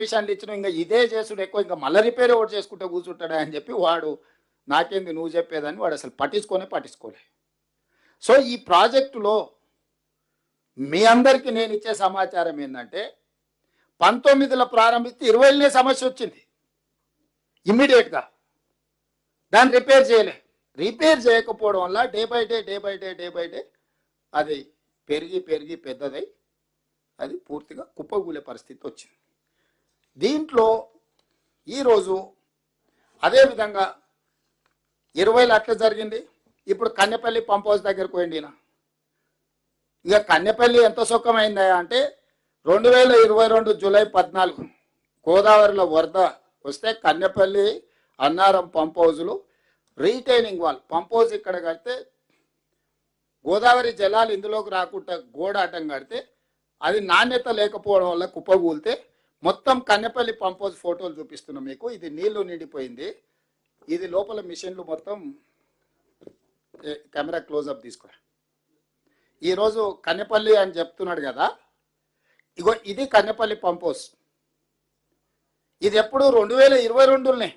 మిషన్లు ఇచ్చిన ఇంకా ఇదే చేసుడు ఎక్కువ, ఇంకా మళ్ళీ రిపేర్ ఒకటి చేసుకుంటే కూర్చుంటాడా అని చెప్పి వాడు నాకేంది నువ్వు చెప్పేదని వాడు అసలు పట్టించుకోలే. సో ఈ ప్రాజెక్టులో మీ అందరికీ నేను ఇచ్చే సమాచారం ఏంటంటే 19లో ప్రారంభిస్తే 20లోనే సమస్య వచ్చింది. ఇమ్మీడియట్గా దాన్ని రిపేర్ చేయకపోవడం వల్ల డే బై డే అది పెరిగి పెద్దదై అది పూర్తిగా కుప్పకూలే పరిస్థితి వచ్చింది. దీంట్లో ఈరోజు అదేవిధంగా 20లో అట్లా జరిగింది. ఇప్పుడు కన్నెపల్లి పంప్ హౌస్ దగ్గరకు పోయింది. ఇక కన్నెపల్లి ఎంత సుఖమైందా అంటే 2022 జూలై 14 గోదావరిలో వరద వస్తే కన్నెపల్లి అన్నారం పంప్ హౌజులు రీటైనింగ్ వాల్ పంప్ హౌస్ ఇక్కడ కడితే గోదావరి జలాలు ఇందులోకి రాకుండా గోడ అడ్డం కడితే అది నాణ్యత లేకపోవడం వల్ల కుప్పగూలితే మొత్తం కన్నెపల్లి పంప్ హౌస్ ఫోటోలు చూపిస్తున్నాం మీకు. ఇది నీళ్లు నిండిపోయింది. ఇది లోపల మిషన్లు మొత్తం కెమెరా క్లోజప్ తీసుకురా. ఈరోజు కన్నెపల్లి అని చెప్తున్నాడు కదా, ఇగో ఇది కన్నెపల్లి పంప్ హౌస్. ఇది ఎప్పుడు 2022లోనే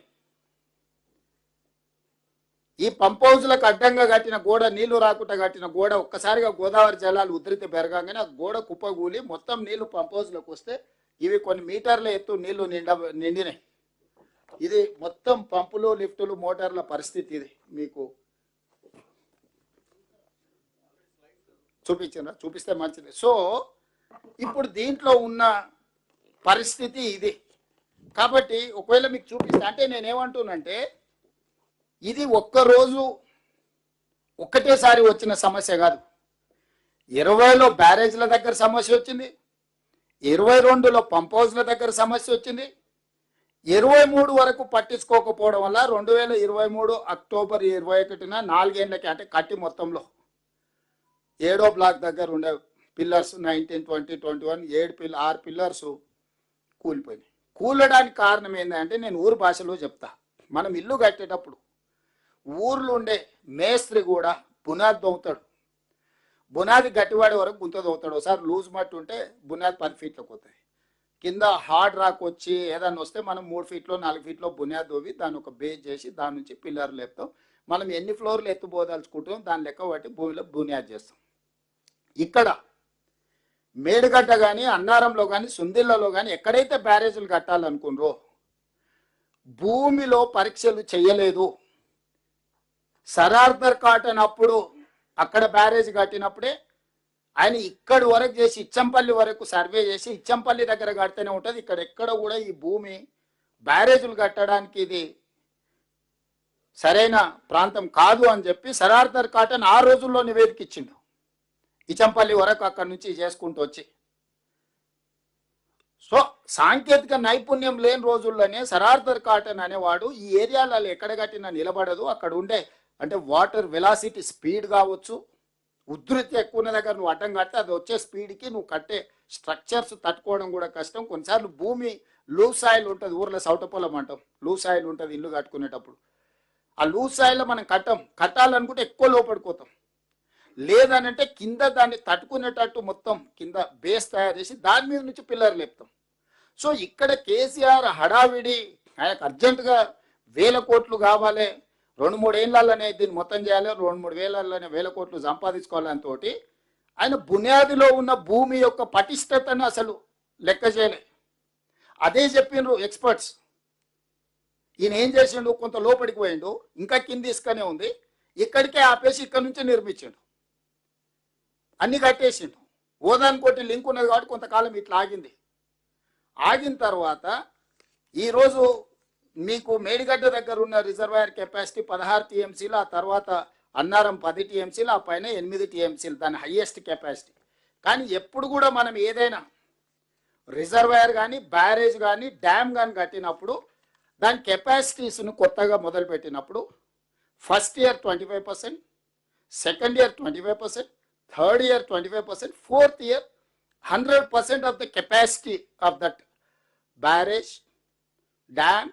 ఈ పంప్ హౌస్లకు అడ్డంగా కట్టిన గోడ, నీళ్లు రాకుండా కట్టిన గోడ ఒక్కసారిగా గోదావరి జలాలు ఉధృతి పెరగానే ఆ గోడ కుప్పగూలి మొత్తం నీళ్లు పంప్ హౌస్లోకి వస్తే ఇవి కొన్ని మీటర్ల ఎత్తు నీళ్లు నిండినాయి. ఇది మొత్తం పంపులు, లిఫ్టులు, మోటార్ల పరిస్థితి ఇది మీకు చూపిస్తే మంచిది. సో ఇప్పుడు దీంట్లో ఉన్న పరిస్థితి ఇది. కాబట్టి ఒకవేళ మీకు చూపిస్తే అంటే నేనేమంటున్నానంటే ఇది ఒక్కరోజు ఒక్కటేసారి వచ్చిన సమస్య కాదు. 20లో బ్యారేజ్ల దగ్గర సమస్య వచ్చింది, 22లో పంప్ హౌస్ల దగ్గర సమస్య వచ్చింది, 23 వరకు పట్టించుకోకపోవడం వల్ల 2023 అక్టోబర్ 21న 4 ఏళ్ళకి అంటే కట్టి మొత్తంలో 7వ బ్లాక్ దగ్గర ఉండే పిల్లర్స్ 19, 20, 21 6 పిల్లర్స్ కూలిపోయినాయి. కూలడానికి కారణం ఏంటంటే నేను ఊరు భాషలో చెప్తా. మనం ఇల్లు కట్టేటప్పుడు ఊర్లో ఉండే మేస్త్రి కూడా బునాది దొంగతాడు. బునాది గట్టివాడే వరకు గుంత దొంగతాడు. ఒకసారి లూజ్ మట్టి ఉంటే బునాది 10 ఫీట్లకు పోతుంది. కింద హార్డ్ రాక్ వచ్చి ఏదన్నా వస్తే మనం 3 ఫీట్లో 4 ఫీట్లో బునాది దోవి దాన్ని ఒక బేస్ చేసి దాని నుంచి పిల్లర్లు లేపుతాం. మనం ఎన్ని ఫ్లోర్లు ఎత్తుపోదలుచుకుంటాం దాని లెక్క బట్టి భూమిలో బునియాది చేస్తాం. ఇక్కడ మేడిగడ్డ కానీ, అన్నారంలో కానీ, సుందిళ్లలో కానీ ఎక్కడైతే బ్యారేజీలు కట్టాలనుకున్నారో భూమిలో పరీక్షలు చేయలేదు. సరార్దర్ కాటన్ అప్పుడు అక్కడ బ్యారేజ్ కట్టినప్పుడే ఆయన ఇక్కడి వరకు చేసి ఇచ్చంపల్లి వరకు సర్వే చేసి ఇచ్చంపల్లి దగ్గర కడితేనే ఉంటుంది. ఇక్కడ ఎక్కడ కూడా ఈ భూమి బ్యారేజీలు కట్టడానికి ఇది సరైన ప్రాంతం కాదు అని చెప్పి సరార్దర్ కాటన్ ఆ రోజుల్లో నివేదిక ఇచ్చిండు. ఇచ్చంపల్లి వరకు అక్కడి నుంచి చేసుకుంటూ వచ్చి. సో సాంకేతిక నైపుణ్యం లేని రోజుల్లోనే సరార్దర్ కాటన్ అనేవాడు ఈ ఏరియాలలో ఎక్కడ కట్టినా నిలబడదు, అక్కడ ఉండే అంటే వాటర్ వెలాసిటీ స్పీడ్ కావచ్చు, ఉధృతి ఎక్కువ ఉన్న దగ్గర నువ్వు అడ్డం కడితే అది వచ్చే స్పీడ్కి నువ్వు కట్టే స్ట్రక్చర్స్ తట్టుకోవడం కూడా కష్టం. కొన్నిసార్లు భూమి లూజ్ సాయిల్ ఉంటుంది, ఊర్లో సౌటపొలం అంటాం, లూజ్ సాయిల్ ఉంటుంది ఇల్లు కట్టుకునేటప్పుడు. ఆ లూజ్ సాయిల్లో మనం కట్టాలనుకుంటే ఎక్కువ లోపడిపోతాం. లేదనంటే కింద దాన్ని తట్టుకునేటట్టు మొత్తం కింద బేస్ తయారు చేసి దాని మీద నుంచి పిల్లర్ లేపుతాం. సో ఇక్కడ కేసీఆర్ హడావిడి ఆయనకు అర్జెంటుగా 1000 కోట్లు కావాలి, 2-3 ఏళ్లలోనే దీన్ని మొత్తం చేయాలి, 2-3 వేలలోనే 1000 కోట్లు సంపాదించుకోవాలని తోటి ఆయన బునియాదిలో ఉన్న భూమి యొక్క పటిష్టతను అసలు లెక్క చేయలే. అదే చెప్పిండ్రు ఎక్స్పర్ట్స్. ఈయన ఏం చేసిండు, కొంత లోపలికి పోయిండు, ఇంకా కింద ఇసుకనే ఉంది, ఇక్కడికే ఆపేసి ఇక్కడ నుంచి నిర్మించిండు, అన్ని కట్టేసిండు. ఓదానికోటి లింక్ ఉన్నది కాబట్టి కొంతకాలం ఇట్లా ఆగింది. ఆగిన తర్వాత ఈరోజు మీకు మేడిగడ్డ దగ్గర ఉన్న రిజర్వాయర్ కెపాసిటీ 16 టీఎంసీలు, ఆ తర్వాత అన్నారం 10 టీఎంసీలు, ఆ పైన 8 టీఎంసీలు దాని హయ్యెస్ట్ కెపాసిటీ. కానీ ఎప్పుడు కూడా మనం ఏదైనా రిజర్వాయర్ కానీ, బ్యారేజ్ కానీ, డ్యామ్ కానీ కట్టినప్పుడు దాని కెపాసిటీస్ను కొత్తగా మొదలుపెట్టినప్పుడు first year 25%, second year 25%, third year 25%, fourth year 100% of the capacity of that barrage, dam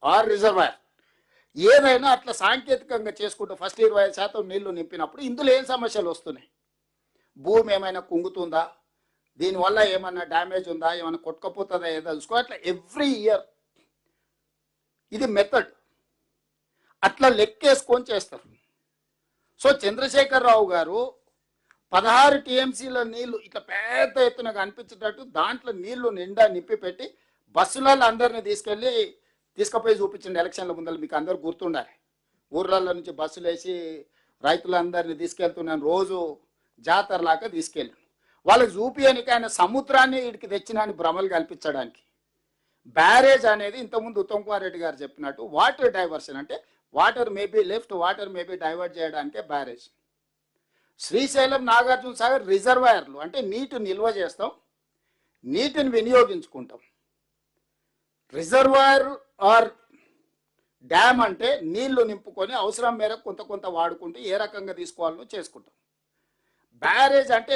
or reservoir ఏదైనా అట్లా సాంకేతికంగా చేసుకుంటూ ఫస్ట్ 25% నీళ్లు నింపినప్పుడు ఇందులో ఏం సమస్యలు వస్తున్నాయి, భూమి ఏమైనా కుంగుతుందా, దీనివల్ల ఏమన్నా డ్యామేజ్ ఉందా, ఏమన్నా కొట్టుకపోతుందా ఏదో చూసుకో. అట్లా ఎవ్రీ ఇయర్ ఇది మెథడ్, అట్లా లెక్కేసుకొని చేస్తారు. సో చంద్రశేఖరరావు గారు 16 టీఎంసీల నీళ్లు ఇట్లా పెద్ద ఎత్తున కనిపించేటట్టు దాంట్లో నీళ్లు నిండా నింపి పెట్టి బస్సులలో అందరిని తీసుకుపోయి చూపించండి ఎలక్షన్ల ముందర. మీకు అందరు గుర్తుండాలి. ఊర్లలో నుంచి బస్సులు వేసి రైతులందరినీ తీసుకెళ్తున్నాను, రోజు జాతరలాగా తీసుకెళ్ళాను. వాళ్ళకి చూపియనికి ఆయన సముద్రాన్ని వీడికి తెచ్చినాని భ్రమలు కల్పించడానికి. బ్యారేజ్ అనేది ఇంతకుముందు ఉత్తమ్ కుమార్ రెడ్డి గారు చెప్పినట్టు వాటర్ డైవర్షన్, అంటే water maybe left, water maybe divert చేయడానికే బ్యారేజ్. శ్రీశైలం నాగార్జున సాగర్ రిజర్వాయర్లు అంటే నీటి నిల్వ చేస్తాం, నీటిని వినియోగించుకుంటాం. రిజర్వాయర్ ఆర్ డ్యామ్ అంటే నీళ్లు నింపుకొని అవసరం మేరకు కొంత కొంత వాడుకుంటూ ఏ రకంగా తీసుకోవాలో చేసుకుంటాం. బ్యారేజ్ అంటే